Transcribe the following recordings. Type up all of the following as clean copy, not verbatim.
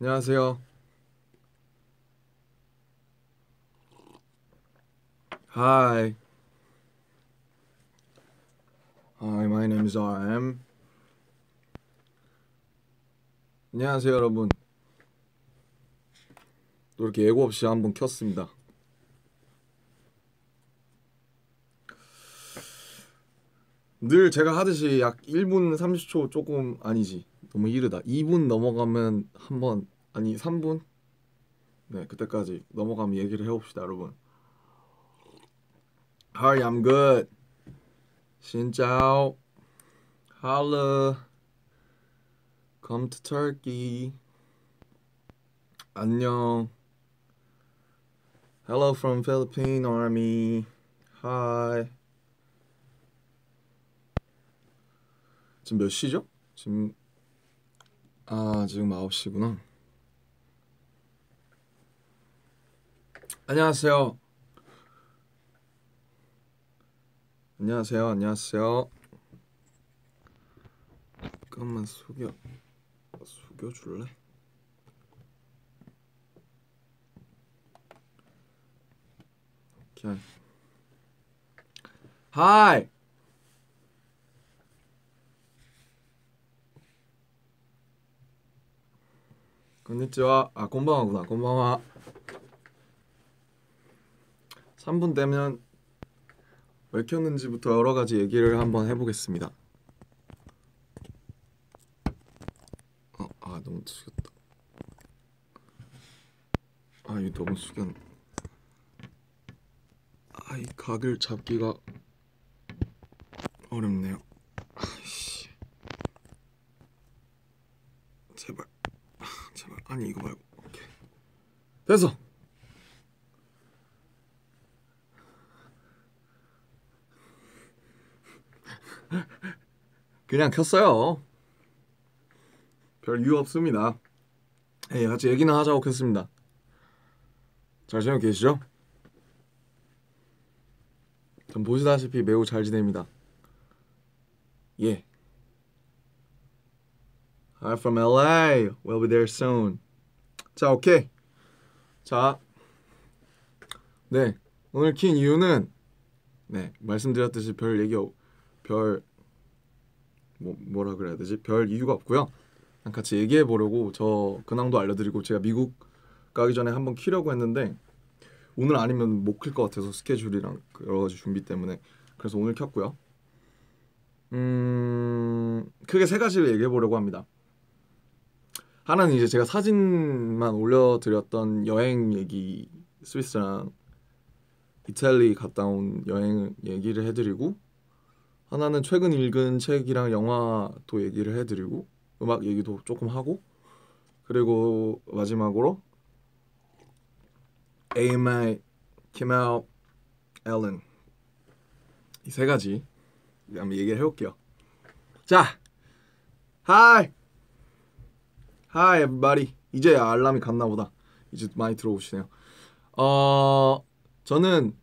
안녕하세요. Hi. Hi, my name is RM. 안녕하세요, 여러분. 또 이렇게 예고 없이 한번 켰습니다. 늘 제가 하듯이 약 1분 30초 조금 아니지. 너무 이르다. 2분 넘어가면 한번 아니 3분? 네, 그때까지 넘어가면 얘기를 해봅시다, 여러분. Hi, I'm good. 신짜오. Holla. Come to Turkey. 안녕. Hello from Philippine Army. Hi. 지금 몇 시죠? 지금 9시구나. 안녕하세요. 안녕하세요. 잠깐만 숙여줄래? 오케이. Hi. konnichiwa. 곤방와구나. 곤방와. 3분 되면 왜 켰는지부터 여러 가지 얘기를 한번 해보겠습니다. 너무 숙였다. 이거 너무 숙였. 이 각을 잡기가 어렵네요. 제발. 아니 이거 말고. 오케이. 됐어. 그냥 켰어요. 별 이유 없습니다. 같이 얘기나 하자고 켰습니다. 잘 지내고 계시죠? 전 보시다시피 매우 잘 지냅니다. 예. I'm from LA. We'll be there soon. 자, 오케이. 자, 네. 오늘 킨 이유는 말씀드렸듯이 뭐라 그래야 되지? 별 이유가 없고요. 그냥 같이 얘기해 보려고 저 근황도 알려드리고 제가 미국 가기 전에 한번 키려고 했는데 오늘 아니면 못 클 것 같아서 스케줄이랑 여러 가지 준비 때문에 그래서 오늘 켰고요. 크게 세 가지를 얘기해 보려고 합니다. 하나는 이제 제가 사진만 올려드렸던 여행 얘기, 스위스랑 이탈리 갔다 온 여행 얘기를 해드리고, 하나는 최근 읽은 책이랑 영화도 얘기를 해드리고, 음악 얘기도 조금 하고, 그리고 마지막으로 AMI, 키멜, 앨런 이 세 가지 한번 얘기를 해볼게요. 자, Hi everybody. 이제 알람이 갔나 보다. 이제 많이 들어오시네요. 저는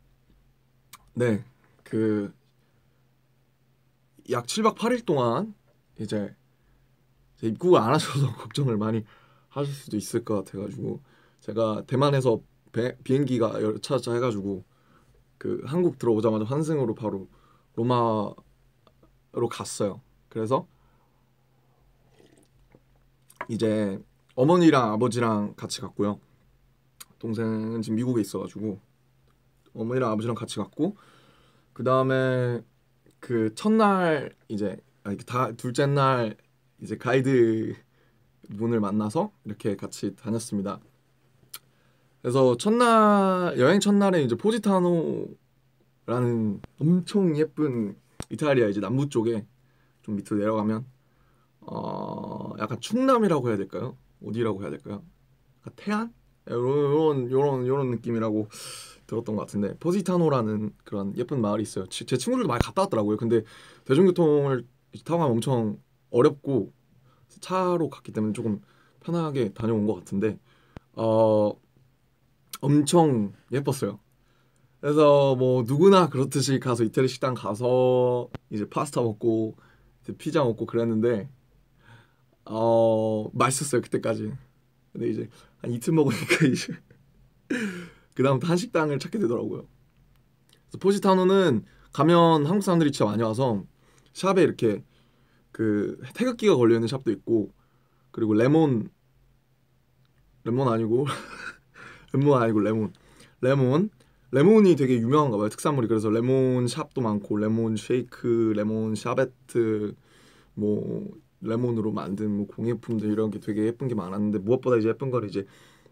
약 7박 8일 동안 이제 입국을 안 하셔서 걱정을 많이 하실 수도 있을 것 같아가지고 제가 대만에서 비행기가 열차자 해가지고 한국 들어오자마자 환승으로 바로 로마로 갔어요. 그래서 이제 어머니랑 아버지랑 같이 갔고요. 동생은 지금 미국에 있어가지고 어머니랑 아버지랑 같이 갔고, 그 다음에 첫날 이제 둘째 날 이제 가이드 분을 만나서 이렇게 같이 다녔습니다. 그래서 여행 첫날에 이제 포지타노라는 엄청 예쁜 이탈리아 이제 남부 쪽에 좀 밑으로 내려가면 약간 충남이라고 해야 될까요? 어디라고 해야 될까요? 태안? 요런 느낌이라고 들었던 것 같은데, 포지타노라는 그런 예쁜 마을이 있어요. 제 친구들도 많이 갔다 왔더라고요. 근데 대중교통을 타고 가면 엄청 어렵고 차로 갔기 때문에 조금 편하게 다녀온 것 같은데 엄청 예뻤어요. 그래서 뭐 누구나 그렇듯이 가서 이태리 식당 가서 이제 파스타 먹고 이제 피자 먹고 그랬는데 맛있었어요 그때까지. 근데 이제 한 이틀 먹으니까 이제 그 다음부터 한식당을 찾게 되더라고요. 그래서 포지타노는 가면 한국 사람들이 진짜 많이 와서 샵에 이렇게 그 태극기가 걸려 있는 샵도 있고, 그리고 레몬 아니고 레몬이 되게 유명한가 봐요, 특산물이. 그래서 레몬 샵도 많고 레몬 쉐이크, 레몬 샤베트, 뭐 레몬으로 만든 뭐 공예품들 이런 게 되게 예쁜 게 많았는데, 무엇보다 이제 예쁜 거는 이제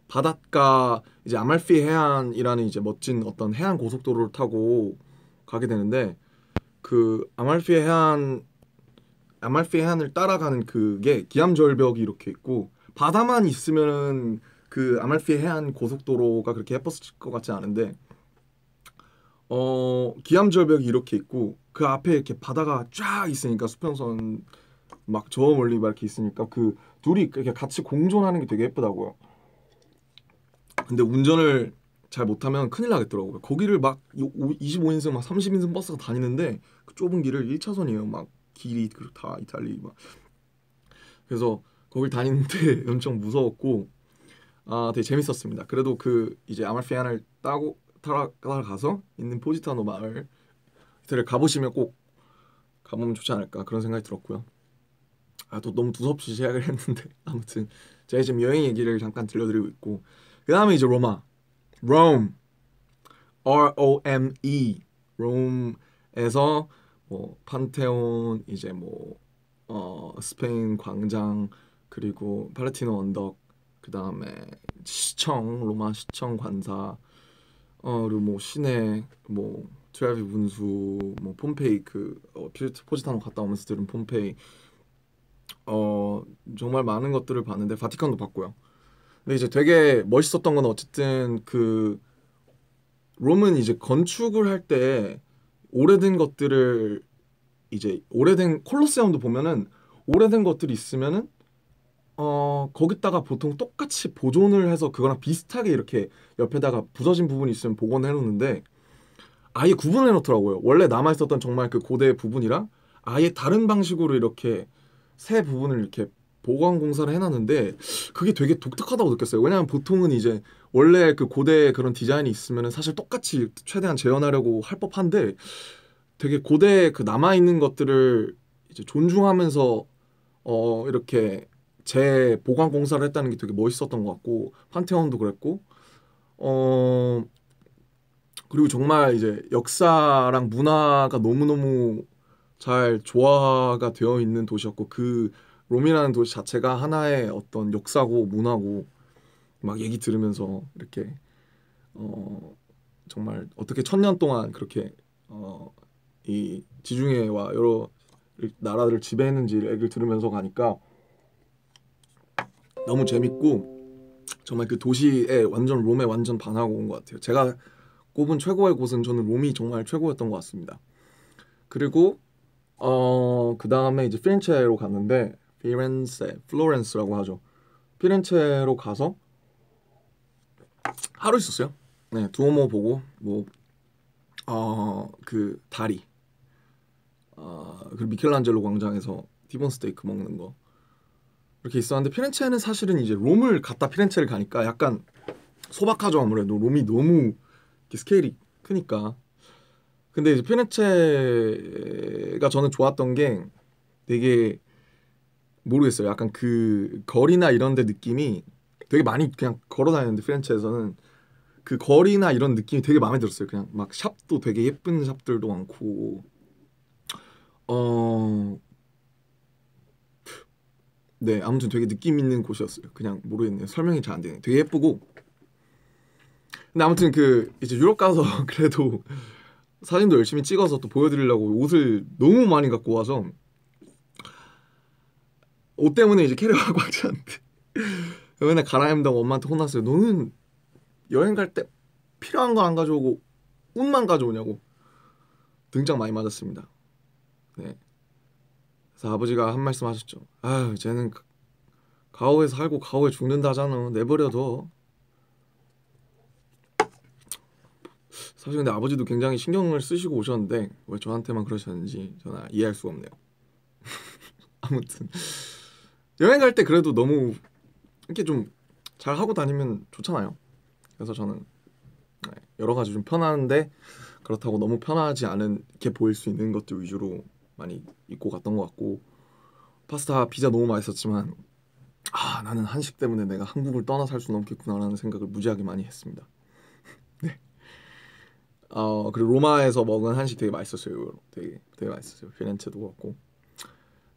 바닷가, 이제 아말피 해안이라는 이제 멋진 어떤 해안 고속도로를 타고 가게 되는데, 그 아말피 해안을 따라가는 그게 기암절벽이 이렇게 있고, 바다만 있으면은 그 아말피 해안 고속도로가 그렇게 예뻤을 것 같지 않은데 기암절벽이 이렇게 있고 그 앞에 이렇게 바다가 쫙 있으니까, 수평선 막 저 멀리 막 이렇게 있으니까 그 둘이 이렇게 같이 공존하는 게 되게 예쁘다고요. 근데 운전을 잘 못하면 큰일 나겠더라고요. 거기를 막 25인승 막 30인승 버스가 다니는데 그 좁은 길을 1차선이에요. 막 길이 다 이탈리 막. 그래서 거길 다니는데 엄청 무서웠고 되게 재밌었습니다. 그래도 그 이제 아말피안을 따라가서 있는 포지타노 마을 를 가보시면 꼭 가보면 좋지 않을까 그런 생각이 들었고요. 또 너무 두섭이 시작을 했는데 아무튼 제가 지금 여행 얘기를 잠깐 들려드리고 있고, 그 다음에 이제 롬, ROME, 롬에서 뭐 판테온, 이제 뭐 스페인 광장, 그리고 팔레티노 언덕, 그 다음에 로마 시청 관사, 그리고 뭐 시내, 뭐 트레비 분수, 뭐 폼페이, 그 포지타노 갔다 오면서 들은 폼페이, 정말 많은 것들을 봤는데 바티칸도 봤고요. 근데 이제 되게 멋있었던 건 어쨌든 그 롬은 이제 건축을 할 때 오래된 것들을, 이제 오래된 콜로세움도 보면은 오래된 것들이 있으면은 거기다가 보통 똑같이 보존을 해서 그거랑 비슷하게 이렇게 옆에다가 부서진 부분이 있으면 복원해 놓는데 아예 구분해 놓더라고요. 원래 남아 있었던 정말 그 고대 부분이랑 아예 다른 방식으로 이렇게 새 부분을 이렇게 보강 공사를 해놨는데 그게 되게 독특하다고 느꼈어요. 왜냐하면 보통은 이제 원래 그 고대 그런 디자인이 있으면은 사실 똑같이 최대한 재현하려고 할 법한데, 되게 고대 그 남아 있는 것들을 이제 존중하면서 이렇게 재보강 공사를 했다는 게 되게 멋있었던 것 같고, 판테온도 그랬고, 어 그리고 정말 이제 역사랑 문화가 너무너무 잘 조화가 되어 있는 도시였고, 그 롬이라는 도시 자체가 하나의 어떤 역사고 문화고, 막 얘기 들으면서 이렇게 어 정말 어떻게 1000년 동안 그렇게 이 지중해와 여러 나라들을 지배했는지 얘기를 들으면서 가니까 너무 재밌고, 정말 그 도시에 완전 롬에 완전 반하고 온 것 같아요. 제가 꼽은 최고의 곳은 저는 롬이 정말 최고였던 것 같습니다. 그리고 그 다음에 이제 피렌체로 갔는데, 플로렌스라고 하죠. 피렌체로 가서 하루 있었어요. 네, 두오모 보고 뭐 그 다리, 그리고 미켈란젤로 광장에서 티본 스테이크 먹는 거 이렇게 있었는데, 피렌체는 사실은 이제 롬을 갔다 피렌체를 가니까 약간 소박하죠. 아무래도 롬이 너무 스케일이 크니까. 근데 이제 피렌체가 저는 좋았던 게 되게, 모르겠어요. 약간 그 거리나 이런 데 느낌이 되게 많이 그냥 걸어 다니는데, 피렌체에서는 그 거리나 이런 느낌이 되게 마음에 들었어요. 그냥 막 샵도 되게 예쁜 샵들도 많고, 어, 네, 아무튼 되게 느낌 있는 곳이었어요. 그냥 모르겠네요. 설명이 잘 안 되네. 되게 예쁘고. 근데 아무튼 그 이제 유럽 가서 그래도 사진도 열심히 찍어서 또 보여드리려고 옷을 너무 많이 갖고 와서, 옷 때문에 이제 캐리어하고 하지 않는데 맨날 갈아입는다고 엄마한테 혼났어요. 너는 여행 갈 때 필요한 거 안 가져오고 옷만 가져오냐고 등짝 많이 맞았습니다. 네, 그래서 아버지가 한 말씀 하셨죠. 아유 쟤는 가오에 살고 가오에 죽는다잖아. 내버려둬. 사실 근데 아버지도 굉장히 신경을 쓰시고 오셨는데 왜 저한테만 그러셨는지 저는 이해할 수가 없네요. 아무튼 여행 갈 때 그래도 너무 이렇게 좀 잘 하고 다니면 좋잖아요. 그래서 저는 여러 가지 좀 편한데 그렇다고 너무 편하지 않게 보일 수 있는 것들 위주로 많이 입고 갔던 것 같고 파스타, 피자 너무 맛있었지만 나는 한식 때문에 내가 한국을 떠나 살 수는 없겠구나라는 생각을 무지하게 많이 했습니다. 네. 그리고 로마에서 먹은 한식 되게 맛있었어요. 되게 맛있었어요. 피렌체도 그렇고.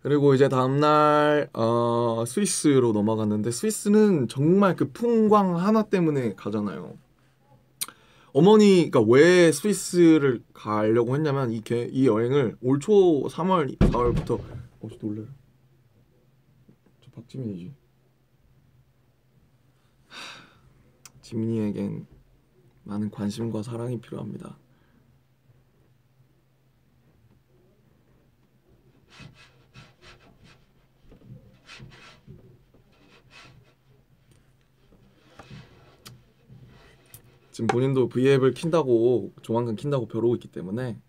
그리고 이제 다음날 스위스로 넘어갔는데 스위스는 정말 그 풍광 하나 때문에 가잖아요. 어머니가 왜 스위스를 가려고 했냐면 이 여행을 올 초 3월, 4월부터 놀래요. 저 박지민이지. 지민이에겐 많은 관심과 사랑이 필요합니다. 지금 본인도 V앱을 킨다고 조만간 킨다고 벼르고 있기 때문에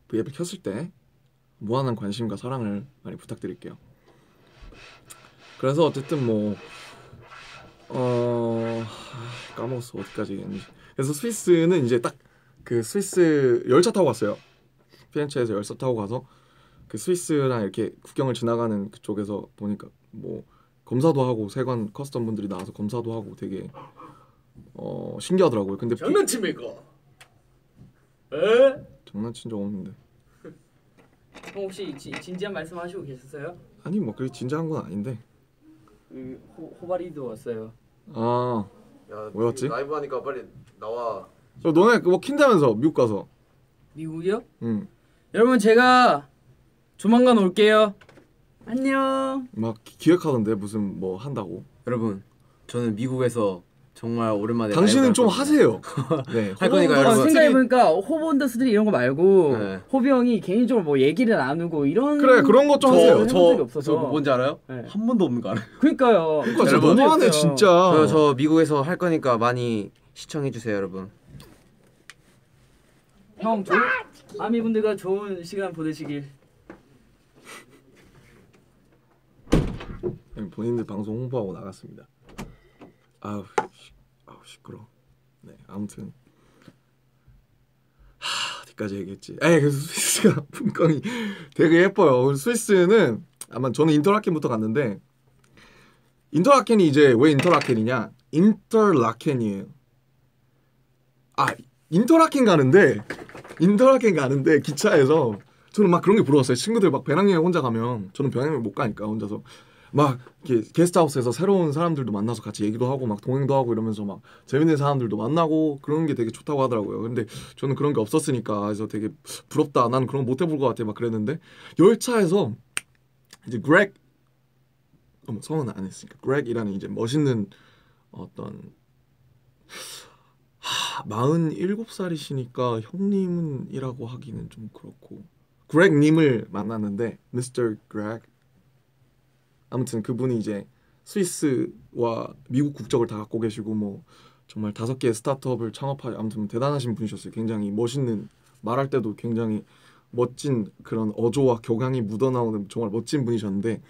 V앱을 켰을 때 무한한 관심과 사랑을 많이 부탁드릴게요. 그래서 어쨌든 뭐 까먹었어 어디까지 얘기했는지. 그래서 스위스는 이제 딱 그 스위스 열차 타고 갔어요. 피렌체에서 열차 타고 가서 그 스위스랑 이렇게 국경을 지나가는 그쪽에서 보니까 뭐 검사도 하고 세관 커스텀 분들이 나와서 검사도 하고 되게 신기하더라고요. 근데 장난칩니까? 에? 장난친 적 없는데. 형 혹시 진지한 말씀하시고 계셨어요? 아니 뭐 그렇게 진지한 건 아닌데. 호바리도 왔어요. 야, 뭐였지? 라이브 하니까 빨리 나와. 너네 뭐 킨다면서 미국 가서. 미국이요? 응. 여러분 제가 조만간 올게요. 안녕. 막 기획하던데 무슨 뭐 한다고. 여러분 저는 미국에서 정말 오랜만에 당신은 좀 하세요. 네. 할 거니까 여러분. 생각해보니까 호본더스들이 이런 거 말고 네. 호비 형이 개인적으로 뭐 얘기를 나누고 이런 그래 그런 것 좀 하세요. 해본 적이 없어서. 저 뭔지 알아요? 네. 한 번도 없는 거 알아요? 그러니까요. 그러니까 진짜 여러분, 너무하네 진짜. 저 미국에서 할 거니까 많이 시청해 주세요, 여러분. 형 아미분들과 좋은 시간 보내시길. 본인들 방송 홍보하고 나갔습니다. 아우 시끄러. 네 아무튼 어디까지 얘기했지? 그래서 스위스가 풍광이 되게 예뻐요. 스위스는 아마 저는 인터라켄부터 갔는데 인터라켄이 이제 왜 인터라켄이냐? 인터라켄이에요. 인터라켄 가는데 기차에서 저는 막 그런 게 부러웠어요. 친구들 막 배낭여행 혼자 가면 저는 배낭여행 못 가니까 혼자서 막 이렇게 게스트하우스에서 새로운 사람들도 만나서 같이 얘기도 하고 막 동행도 하고 이러면서 막 재밌는 사람들도 만나고 그런 게 되게 좋다고 하더라고요. 근데 저는 그런 게 없었으니까 그래서 되게 부럽다. 나는 그런 거 못 해볼 것 같아 막 그랬는데 열차에서 이제 그렉 성은 안 했으니까 그렉이라는 이제 멋있는 어떤 47살이시니까 형님이라고 하기는 좀 그렇고 그렉님을 만났는데 미스터 그렉 아무튼 그분이 이제 스위스와 미국 국적을 다 갖고 계시고 뭐 정말 5개의 스타트업을 창업하여 아무튼 대단하신 분이셨어요. 굉장히 멋있는 말할 때도 굉장히 멋진 그런 어조와 격앙이 묻어나오는 정말 멋진 분이셨는데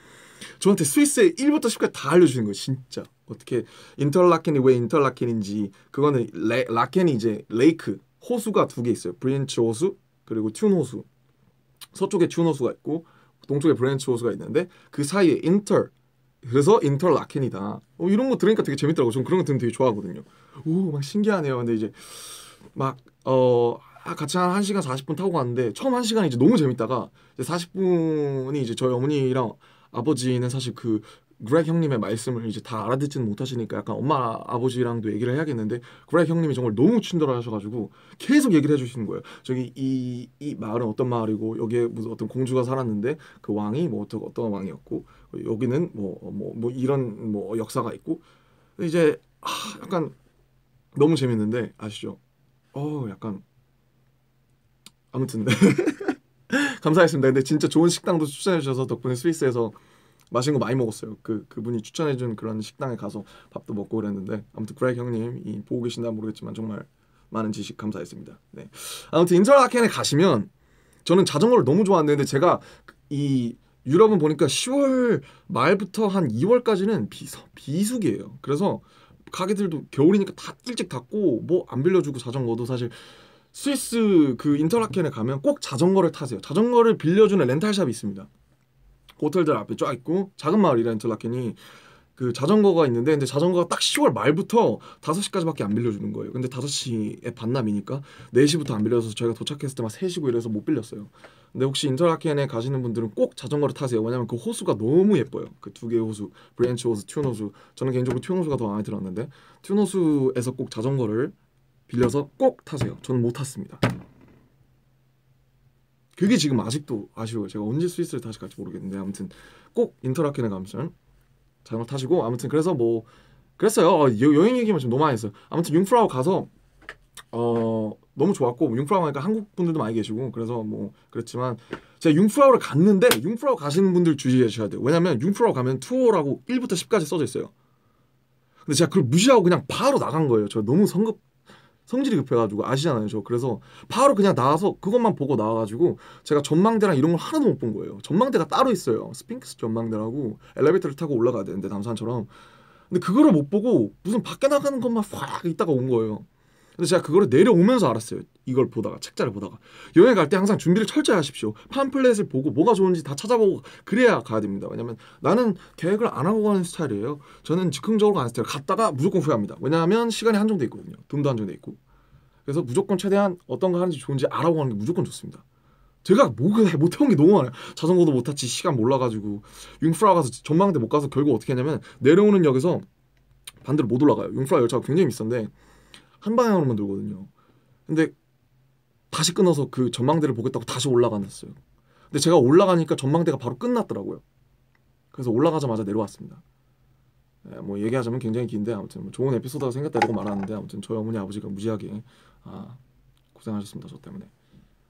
저한테 스위스의 1부터 10까지 다 알려주는 거예요. 진짜 어떻게 인터라켄이 왜 인터라켄인지 그거는 라켄이 이제 레이크 호수가 2개 있어요. 브렌치 호수 그리고 튠 호수 서쪽에 튠 호수가 있고 동쪽에 브렌치 호수가 있는데 그 사이에 그래서 인터라켄이다. 이런 거 들으니까 되게 재밌더라고. 전 그런 거 들으면 되게 좋아하거든요. 막 신기하네요. 근데 이제 막 같이 한 1시간 40분 타고 갔는데 처음 1시간이 이제 너무 재밌다가 이제 40분이 이제 저희 어머니랑 아버지는 사실 그 그렉 형님의 말씀을 이제 다 알아듣지는 못하시니까 약간 엄마 아버지랑도 얘기를 해야겠는데 그렉 형님이 정말 너무 친절하셔가지고 계속 얘기를 해주시는 거예요. 저기 이 마을은 어떤 마을이고 여기에 무슨 어떤 공주가 살았는데 그 왕이 뭐 어떤 왕이었고 여기는 뭐 이런 뭐 역사가 있고 이제 약간 너무 재밌는데 아시죠? 약간 아무튼 감사했습니다. 근데 진짜 좋은 식당도 추천해 주셔서 덕분에 스위스에서 맛있는 거 많이 먹었어요. 그분이 추천해준 그런 식당에 가서 밥도 먹고 그랬는데 아무튼 그렉 형님 이 보고 계신다 모르겠지만 정말 많은 지식 감사했습니다. 네. 아무튼 인터라켄에 가시면 저는 자전거를 너무 좋아하는데 제가 이 유럽은 보니까 10월 말부터 한 2월까지는 비수기예요. 그래서 가게들도 겨울이니까 다 일찍 닫고 뭐 안 빌려주고 자전거도 사실 스위스 그 인터라켄에 가면 꼭 자전거를 타세요. 자전거를 빌려주는 렌탈샵이 있습니다. 호텔들 앞에 쫙 있고 작은 마을이라 인터라켄이 그 자전거가 있는데 근데 자전거가 딱 10월 말부터 5시까지밖에 안 빌려주는 거예요. 근데 5시에 반납이니까 4시부터 안 빌려서 저희가 도착했을 때 막 3시고 이래서 못 빌렸어요. 근데 혹시 인터라켄에 가시는 분들은 꼭 자전거를 타세요. 왜냐면 그 호수가 너무 예뻐요. 그 두 개의 호수, 브랜치 호수, 튠 호수. 저는 개인적으로 튠 호수가 더 마음에 들었는데 튠 호수에서 꼭 자전거를 빌려서 꼭 타세요. 저는 못 탔습니다. 그게 지금 아직도 아쉬워요. 제가 언제 스위스를 다시 갈지 모르겠는데 아무튼 꼭 인터라켄에 가면 자전거 타시고 아무튼 그래서 뭐 그랬어요. 여행 얘기만 지금 너무 많이 했어요. 아무튼 융프라우 가서 너무 좋았고 융프라우 가니까 한국 분들도 많이 계시고 그래서 뭐 그랬지만 제가 융프라우를 갔는데 융프라우 가시는 분들 주의하셔야 돼요. 왜냐면 융프라우 가면 투어라고 1부터 10까지 써져 있어요. 근데 제가 그걸 무시하고 그냥 바로 나간 거예요. 저 너무 성질이 급해가지고 아시잖아요. 저 그래서 바로 그냥 나와서 그것만 보고 나와가지고 제가 전망대랑 이런 걸 하나도 못 본 거예요. 전망대가 따로 있어요. 스핑크스 전망대라고 엘리베이터를 타고 올라가야 되는데 남산처럼. 근데 그거를 못 보고 무슨 밖에 나가는 것만 확 있다가 온 거예요. 근데 제가 그거를 내려오면서 알았어요. 이걸 보다가 책자를 보다가 여행 갈 때 항상 준비를 철저히 하십시오. 팜플렛을 보고 뭐가 좋은지 다 찾아보고 그래야 가야 됩니다. 왜냐면 나는 계획을 안 하고 가는 스타일이에요. 저는 즉흥적으로 가는 스타일. 갔다가 무조건 후회합니다. 왜냐하면 시간이 한정돼 있거든요. 돈도 한정돼 있고. 그래서 무조건 최대한 어떤 거 하는지 좋은지 알아보고 가는 게 무조건 좋습니다. 제가 못해온 게 너무 많아요. 자전거도 못 탔지 시간 몰라가지고 융프라 가서 전망대 못 가서 결국 어떻게 했냐면 내려오는 역에서 반대로 못 올라가요. 융프라 열차가 굉장히 비싼데 한 방향으로만 돌거든요. 근데 다시 끊어서 그 전망대를 보겠다고 다시 올라갔어요. 근데 제가 올라가니까 전망대가 바로 끝났더라고요. 그래서 올라가자마자 내려왔습니다. 네, 뭐 얘기하자면 굉장히 긴데 아무튼 뭐 좋은 에피소드가 생겼다 이러고 말하는데 아무튼 저희 어머니 아버지가 무지하게 고생하셨습니다. 저 때문에.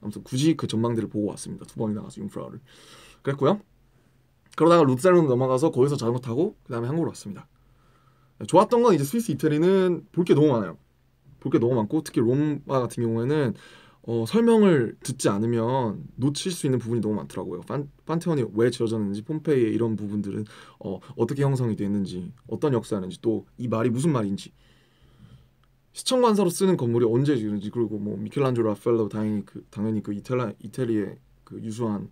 아무튼 굳이 그 전망대를 보고 왔습니다. 2번이나 가서 융프라우를. 그랬고요. 그러다가 루트셀로 넘어가서 거기서 자전거 타고 그 다음에 한국으로 왔습니다. 네, 좋았던 건 이제 스위스 이태리는 볼 게 너무 많아요. 볼 게 너무 많고 특히 로마 같은 경우에는 설명을 듣지 않으면 놓칠 수 있는 부분이 너무 많더라고요. 판테온이 왜 지어졌는지, 폼페이의 이런 부분들은 어떻게 형성이 됐는지, 어떤 역사였는지, 또 이 말이 무슨 말인지, 시청관사로 쓰는 건물이 언제 지었는지, 그리고 뭐 미켈란젤로 라펠로 당연히 그 이태리의 그 유수한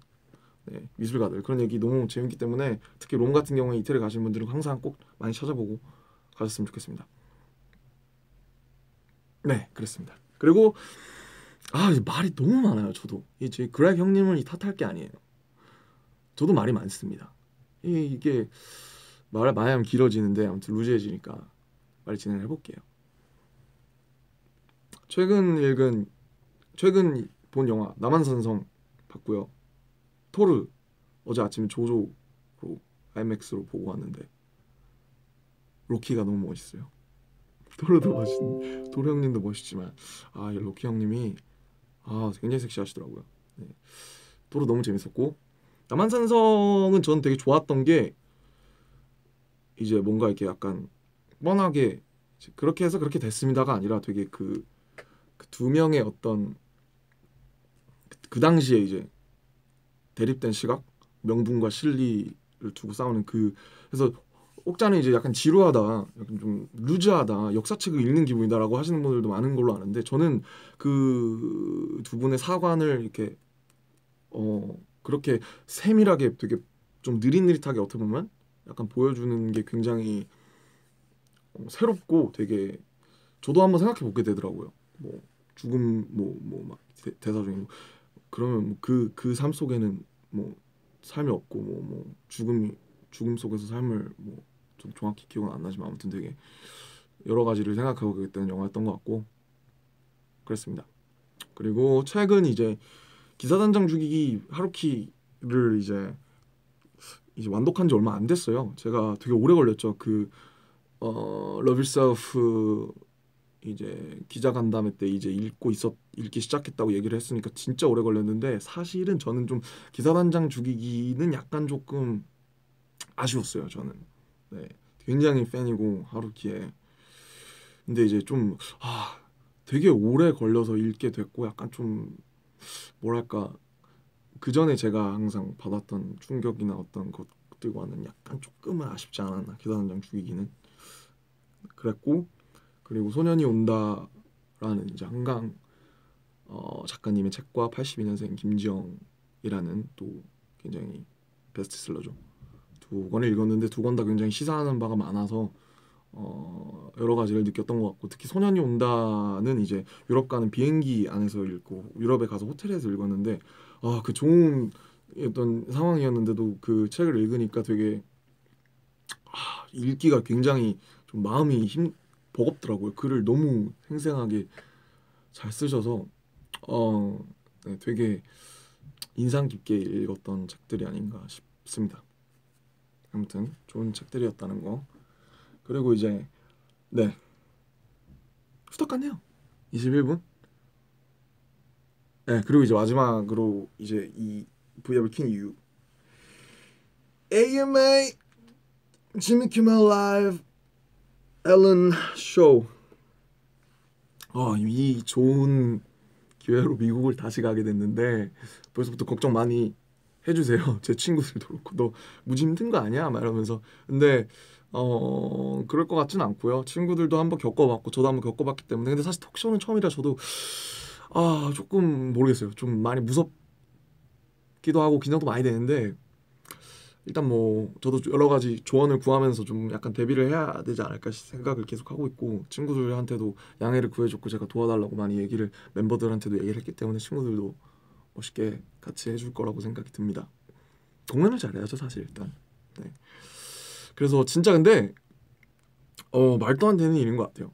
미술가들 그런 얘기 너무 재밌기 때문에 특히 롬 같은 경우에 이태리 가시는 분들은 항상 꼭 많이 찾아보고 가셨으면 좋겠습니다. 네, 그렇습니다. 그리고 말이 너무 많아요. 저도 이제 그렉 형님을 탓할 게 아니에요. 저도 말이 많습니다. 이게 말을 많이 하면 길어지는데 아무튼 루즈해지니까 빨리 진행을 해볼게요. 최근 본 영화 남한산성 봤고요. 토르 어제 아침에 조조로 IMAX로 보고 왔는데 로키가 너무 멋있어요. 토르도 멋있는 도로 형님도 멋있지만 로키 형님이 굉장히 섹시하시더라고요. 네. 토르 너무 재밌었고 남한산성은 저는 되게 좋았던 게 이제 뭔가 이렇게 약간 뻔하게 그렇게 해서 그렇게 됐습니다가 아니라 되게 그 두 명의 어떤 그 당시에 이제 대립된 시각 명분과 실리를 두고 싸우는 그래서 옥자는 이제 약간 지루하다, 약간 좀 루즈하다, 역사책을 읽는 기분이다라고 하시는 분들도 많은 걸로 아는데 저는 그 두 분의 사관을 이렇게 그렇게 세밀하게 되게 좀 느릿느릿하게 어떻게 보면 약간 보여주는 게 굉장히 새롭고 되게 저도 한번 생각해 보게 되더라고요. 뭐 죽음 막 대사 중에 그러면 그 삶 속에는 뭐 삶이 없고 뭐 죽음 속에서 삶을 뭐 좀 정확히 기억은 안 나지만 아무튼 되게 여러 가지를 생각하게 되는 영화였던 것 같고 그랬습니다. 그리고 최근 이제 기사단장 죽이기 하루키를 이제 완독한 지 얼마 안 됐어요. 제가 되게 오래 걸렸죠. Love Yourself 이제 기자간담회 때 이제 읽기 시작했다고 얘기를 했으니까 진짜 오래 걸렸는데 사실은 저는 좀 기사단장 죽이기는 약간 조금 아쉬웠어요. 저는 네, 굉장히 팬이고 하루키에 근데 이제 좀 되게 오래 걸려서 읽게 됐고 약간 좀 뭐랄까 그 전에 제가 항상 받았던 충격이나 어떤 것들과는 약간 조금은 아쉽지 않았나 기사단장 죽이기는 그랬고 그리고 소년이 온다라는 이제 한강 작가님의 책과 82년생 김지영이라는 또 굉장히 베스트셀러죠. 두 권을 읽었는데 두 권 다 굉장히 시사하는 바가 많아서 여러 가지를 느꼈던 것 같고 특히 소년이 온다는 이제 유럽 가는 비행기 안에서 읽고 유럽에 가서 호텔에서 읽었는데 그 좋은 어떤 상황이었는데도 그 책을 읽으니까 되게 읽기가 굉장히 좀 마음이 버겁더라고요. 글을 너무 생생하게 잘 쓰셔서 네, 되게 인상 깊게 읽었던 책들이 아닌가 싶습니다. 아무튼 좋은 책들이었다는 거. 그리고 이제 네 후딱 갔네요. 21분. 네 그리고 이제 마지막으로 이제 이 V앱을 킨 이유 AMA 지미 키멜 라이브 앨런 쇼. 이 좋은 기회로 미국을 다시 가게 됐는데 벌써부터 걱정 많이 해주세요. 제 친구들도 그렇고 너 무지 힘든 거 아니야? 막 이러면서 근데 그럴 것 같진 않고요. 친구들도 한번 겪어봤고 저도 한번 겪어봤기 때문에 근데 사실 톡쇼는 처음이라 저도 조금 모르겠어요. 좀 많이 무섭기도 하고 긴장도 많이 되는데 일단 뭐 저도 여러 가지 조언을 구하면서 좀 약간 대비를 해야 되지 않을까 생각을 계속 하고 있고 친구들한테도 양해를 구해줬고 제가 도와달라고 많이 얘기를 멤버들한테도 얘기를 했기 때문에 친구들도 멋있게 같이 해줄 거라고 생각이 듭니다. 공연을 잘해야죠 사실 일단. 네. 그래서 진짜 근데 말도 안 되는 일인 것 같아요.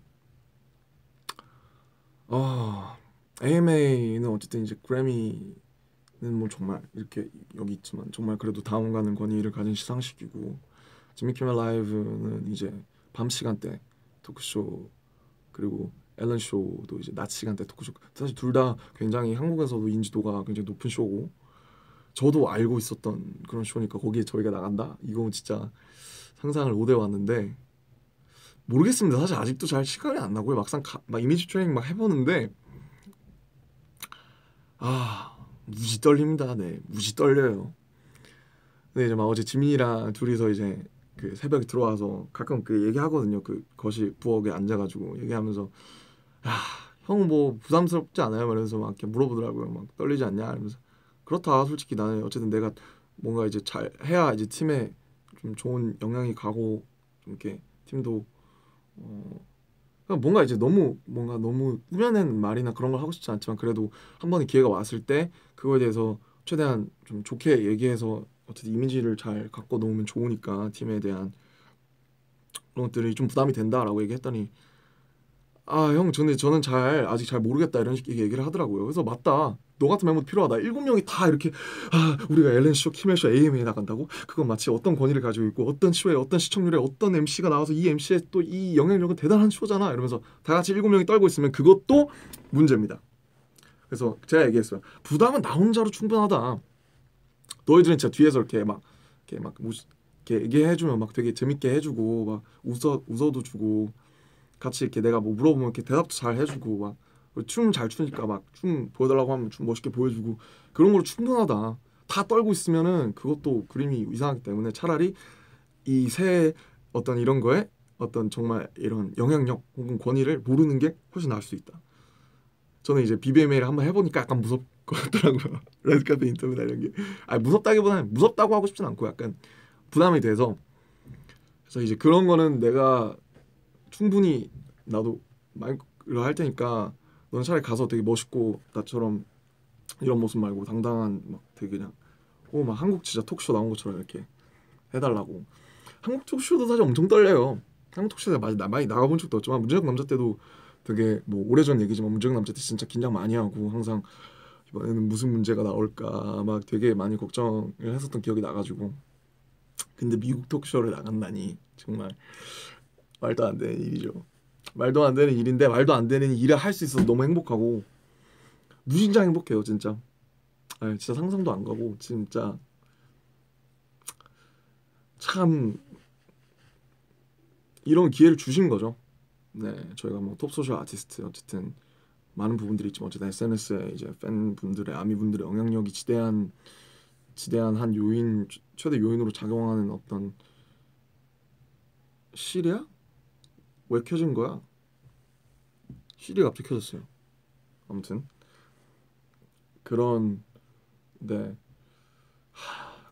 AMA는 어쨌든 이제 그래미는 뭐 정말 이렇게 여기 있지만 정말 그래도 다음 가는 권위를 가진 시상식이고 지미 키멜 라이브는 이제 밤 시간대 토크쇼 그리고 앨런 쇼도 이제 낮 시간대 토크쇼 사실 둘 다 굉장히 한국에서도 인지도가 굉장히 높은 쇼고 저도 알고 있었던 그런 쇼니까 거기에 저희가 나간다? 이거 진짜 상상을 못 해왔는데 모르겠습니다. 사실 아직도 잘 시간이 안 나고요. 막상 막 이미지 트레이닝 막 해보는데 무지 떨립니다. 네, 무지 떨려요. 근데 이제 막 어제 지민이랑 둘이서 이제 그 새벽에 들어와서 가끔 그 얘기하거든요. 그 거실 부엌에 앉아가지고 얘기하면서 형 뭐 부담스럽지 않아요? 이러면서 막 이렇게 물어보더라고요. 막 떨리지 않냐? 이러면서 그렇다. 솔직히 나는 어쨌든 내가 뭔가 이제 잘 해야 이제 팀에 좀 좋은 영향이 가고 좀 이렇게 팀도 뭔가 이제 너무 꾸며낸 말이나 그런 걸 하고 싶지 않지만 그래도 한 번의 기회가 왔을 때 그거에 대해서 최대한 좀 좋게 얘기해서 어쨌든 이미지를 잘 갖고 놓으면 좋으니까 팀에 대한 그런 것들이 좀 부담이 된다라고 얘기했더니 형 저는 아직 잘 모르겠다 이런 식의 얘기를 하더라고요. 그래서 맞다. 너 같은 멤버도 필요하다. 7명이 다 이렇게 우리가 앨런 쇼, 키멜 쇼, AMA에 나간다고? 그건 마치 어떤 권위를 가지고 있고 어떤 쇼에 어떤 시청률에 어떤 MC가 나와서 이 MC의 또 이 영향력은 대단한 쇼잖아. 이러면서 다 같이 7명이 떨고 있으면 그것도 문제입니다. 그래서 제가 얘기했어요. 부담은 나 혼자로 충분하다. 너희들은 진짜 뒤에서 이렇게 얘기해주면 막 되게 재밌게 해주고 막 웃어도 주고 같이 이렇게 내가 뭐 물어보면 이렇게 대답도 잘 해주고 막 춤 잘 추니까 막 춤 보여달라고 하면 춤 멋있게 보여주고 그런 걸로 충분하다. 다 떨고 있으면은 그것도 그림이 이상하기 때문에 차라리 이 새 어떤 이런 거에 어떤 정말 이런 영향력 혹은 권위를 모르는 게 훨씬 나을 수 있다. 저는 이제 BBMA를 한번 해보니까 약간 무섭더라고요. 레드카펫 인터뷰나 이런 게 무섭다기보다는 무섭다고 하고 싶진 않고 약간 부담이 돼서 그래서 이제 그런 거는 내가 충분히 나도 마이크를 할 테니까 넌 차라리 가서 되게 멋있고 나처럼 이런 모습 말고 당당한 막 되게 그냥 막 한국 진짜 톡쇼 나온 것처럼 이렇게 해달라고. 한국 톡쇼도 사실 엄청 떨려요. 한국 톡쇼에 많이 나가본 적도 없지만 문제적 남자 때도 되게 뭐 오래전 얘기지만 문제적 남자 때 진짜 긴장 많이 하고 항상 이번에는 무슨 문제가 나올까 막 되게 많이 걱정을 했었던 기억이 나가지고 근데 미국 톡쇼를 나간다니 정말 말도 안 되는 일이죠. 말도 안 되는 일인데 말도 안 되는 일을 할 수 있어서 너무 행복하고 무진장 행복해요 진짜. 아, 진짜 상상도 안 가고 진짜 참 이런 기회를 주신 거죠. 네, 저희가 뭐 톱소셜 아티스트 어쨌든 많은 부분들이 있지만 어쨌든 SNS에 이제 팬분들의 아미분들의 영향력이 지대한 한 요인 최대 요인으로 작용하는 어떤 시리야? 왜 켜진 거야? 시리가 갑자기 켜졌어요. 아무튼 그런 네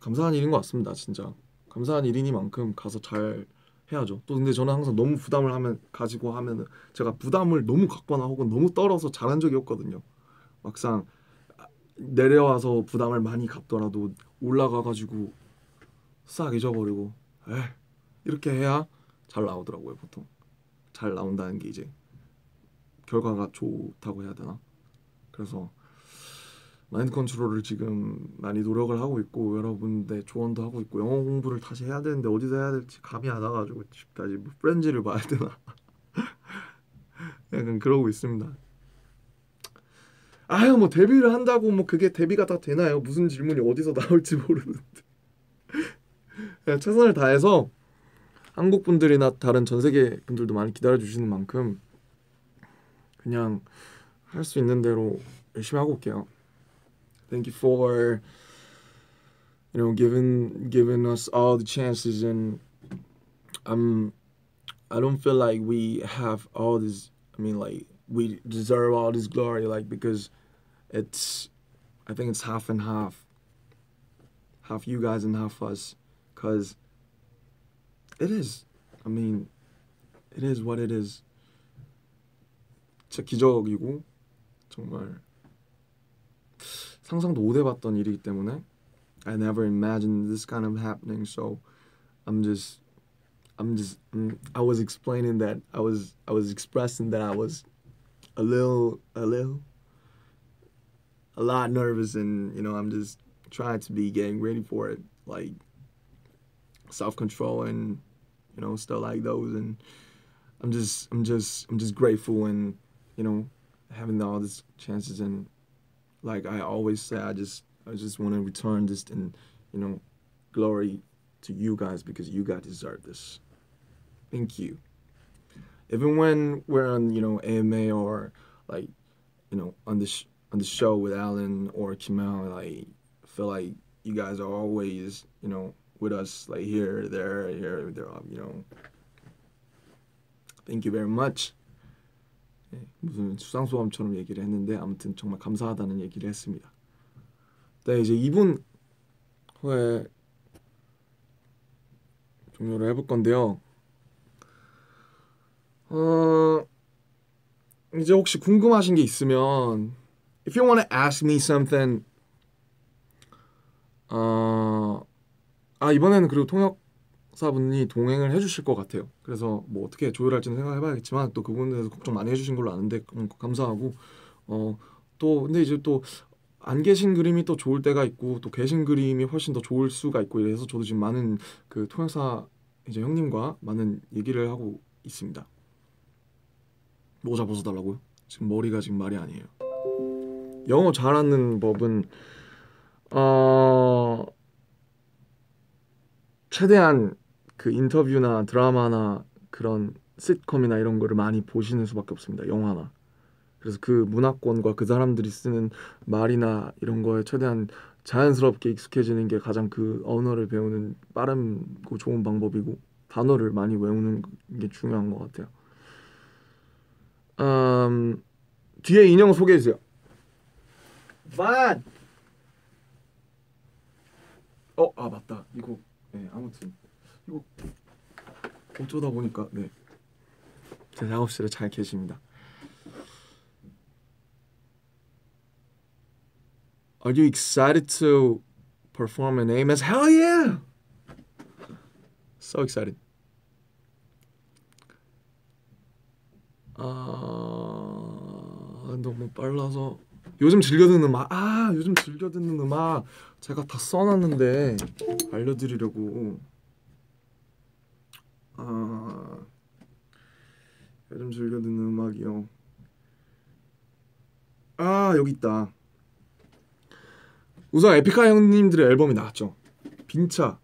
감사한 일인 것 같습니다. 진짜 감사한 일이니만큼 가서 잘 해야죠. 또 근데 저는 항상 너무 부담을 가지고 하면은 제가 부담을 너무 갖거나 혹은 너무 떨어서 잘한 적이 없거든요. 막상 내려와서 부담을 많이 갖더라도 올라가가지고 싹 잊어버리고 이렇게 해야 잘 나오더라고요. 보통 잘 나온다는 게 이제 결과가 좋다고 해야 되나? 그래서 마인드 컨트롤을 지금 많이 노력을 하고 있고 여러분들 조언도 하고 있고 영어 공부를 다시 해야 되는데 어디서 해야 될지 감이 안 와가지고 다시 뭐 프렌즈를 봐야 되나 약간 그러고 있습니다. 아유 뭐 데뷔를 한다고 뭐 그게 데뷔가 다 되나요? 무슨 질문이 어디서 나올지 모르는데 최선을 다해서 한국 분들이나 다른 전 세계 분들도 많이 기다려 주시는 만큼 그냥 할 수 있는 대로 열심히 하고 올게요. Thank you for giving us all the chances and I don't feel like we have all this I mean like we deserve all this glory like because I think it's half and half you guys and half us cuz it is I mean it is what it is. 진짜 기적이고 정말 상상도 못 해봤던 일이기 때문에 I never imagined this kind of happening. So I was explaining that I was expressing that I was a lot nervous and I'm just trying to be getting ready for it, like self-control and stuff like those, and I'm just grateful and having all these chances and like I always say I just want to return this and glory to you guys because you guys deserve this. Thank you. Even when we're on AMA or like on the show with Alan or Kimel, like I feel like you guys are always with us like here there. Thank you very much. 네, 무슨 수상소감처럼 얘기를 했는데 아무튼 정말 감사하다는 얘기를 했습니다. 네, 이제 2분 후에 종료를 해볼 건데요. 이제 혹시 궁금하신 게 있으면 if you want to ask me something 이번에는 그리고 통역사분이 동행을 해주실 것 같아요. 그래서 뭐 어떻게 조율할지는 생각해봐야겠지만 또 그 부분에 대해서 걱정 많이 해주신 걸로 아는데 감사하고 또 근데 이제 또 안 계신 그림이 또 좋을 때가 있고 또 계신 그림이 훨씬 더 좋을 수가 있고 이래서 저도 지금 많은 그 통역사 이제 형님과 많은 얘기를 하고 있습니다. 모자 벗어달라고요? 지금 머리가 지금 말이 아니에요. 영어 잘하는 법은 최대한 그 인터뷰나 드라마나 그런 시트콤이나 이런 거를 많이 보시는 수밖에 없습니다. 영화나. 그래서 그 문화권과 그 사람들이 쓰는 말이나 이런 거에 최대한 자연스럽게 익숙해지는 게 가장 그 언어를 배우는 빠르고 좋은 방법이고 단어를 많이 외우는 게 중요한 것 같아요. 뒤에 인형 소개해주세요. 반! 맞다. 이거 아무튼 이거 어쩌다 보니까 제 작업실에 잘 계십니다. Are you excited to perform in AMAs? Hell yeah! So excited. 너무 빨라서 요즘 즐겨 듣는 음악 제가 다 써놨는데 알려드리려고 요즘 즐겨 듣는 음악이요. 아 여기 있다. 우선 에픽하 형님들의 앨범이 나왔죠. 빈차.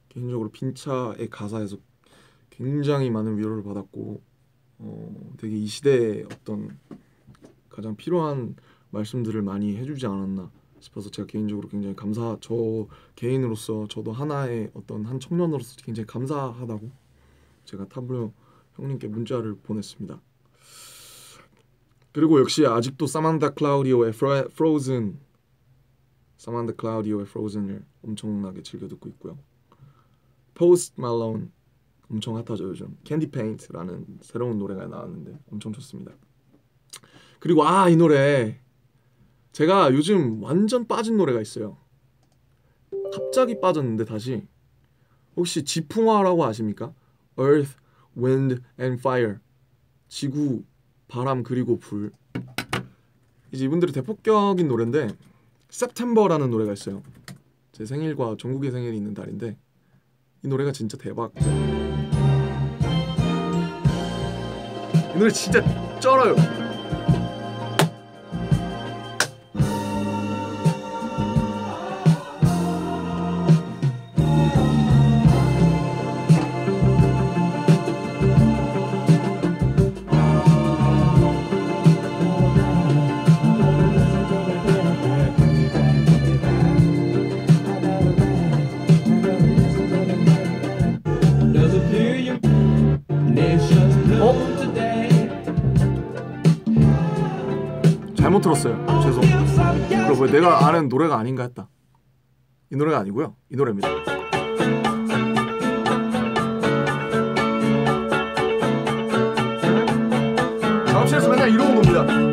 개인적으로 빈차의 가사에서 굉장히 많은 위로를 받았고 되게 이 시대에 어떤 가장 필요한 말씀들을 많이 해주지 않았나 싶어서 제가 개인적으로 굉장히 저 개인으로서 저도 하나의 어떤 한 청년으로서 굉장히 감사하다고 제가 타블로 형님께 문자를 보냈습니다. 그리고 역시 아직도 사만다 클라우디오의 Frozen, 사만다 클라우디오의 Frozen을 엄청나게 즐겨 듣고 있고요. 포스트 말론 엄청 핫하죠 요즘. 캔디 페인트라는 새로운 노래가 나왔는데 엄청 좋습니다. 그리고 이 노래 제가 요즘 완전 빠진 노래가 있어요. 갑자기 빠졌는데 다시. 혹시 지풍화라고 아십니까? Earth, Wind and Fire. 지구, 바람 그리고 불. 이제 이분들의 대폭격인 노래인데 September라는 노래가 있어요. 제 생일과 종국의 생일이 있는 달인데 이 노래가 진짜 대박. 이 노래 진짜 쩔어요. 잘못 들었어요. 죄송. 그리고 왜 내가 아는 노래가 아닌가 했다. 이 노래가 아니고요. 이 노래입니다. 작업실에서 맨날 이러고 놉니다.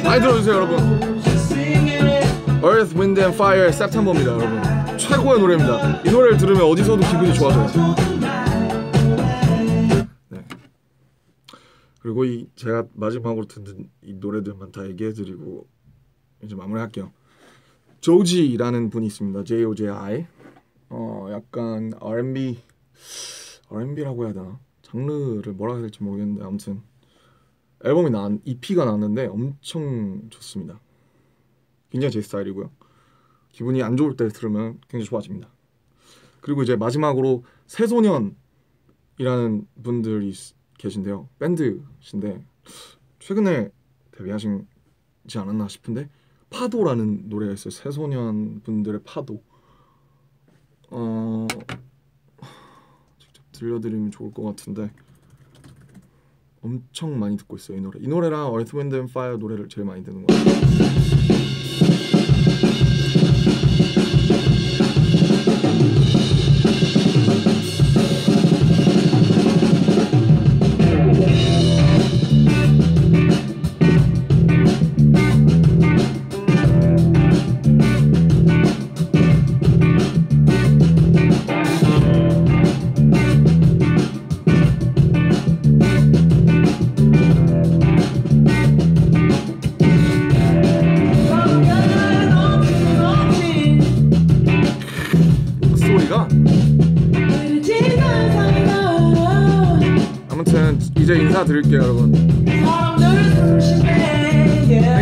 많이 들어주세요 여러분. Earth, Wind and Fire, September입니다 여러분. 최고의 노래입니다. 이 노래를 들으면 어디서도 기분이 좋아져요. 네. 그리고 제가 마지막으로 듣는 이 노래들만 다 얘기해드리고 이제 마무리할게요. 조지라는 분이 있습니다. J-O-J-I. 약간 R&B라고 해야 되나? 장르를 뭐라 해야 될지 모르겠는데 아무튼 EP가 나왔는데 엄청 좋습니다. 굉장히 제 스타일이고요. 기분이 안 좋을 때 들으면 굉장히 좋아집니다. 그리고 이제 마지막으로 새소년이라는 분들이 계신데요. 밴드신데 최근에 데뷔하시지 않았나 싶은데 파도라는 노래가 있어요. 새소년 분들의 파도. 직접 들려드리면 좋을 것 같은데 엄청 많이 듣고 있어요. 이 노래랑 Earth, Wind and Fire 노래를 제일 많이 듣는 것 같아요. 아무튼 이제 인사드릴게요 여러분. Thank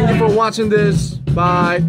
you for watching this. Bye.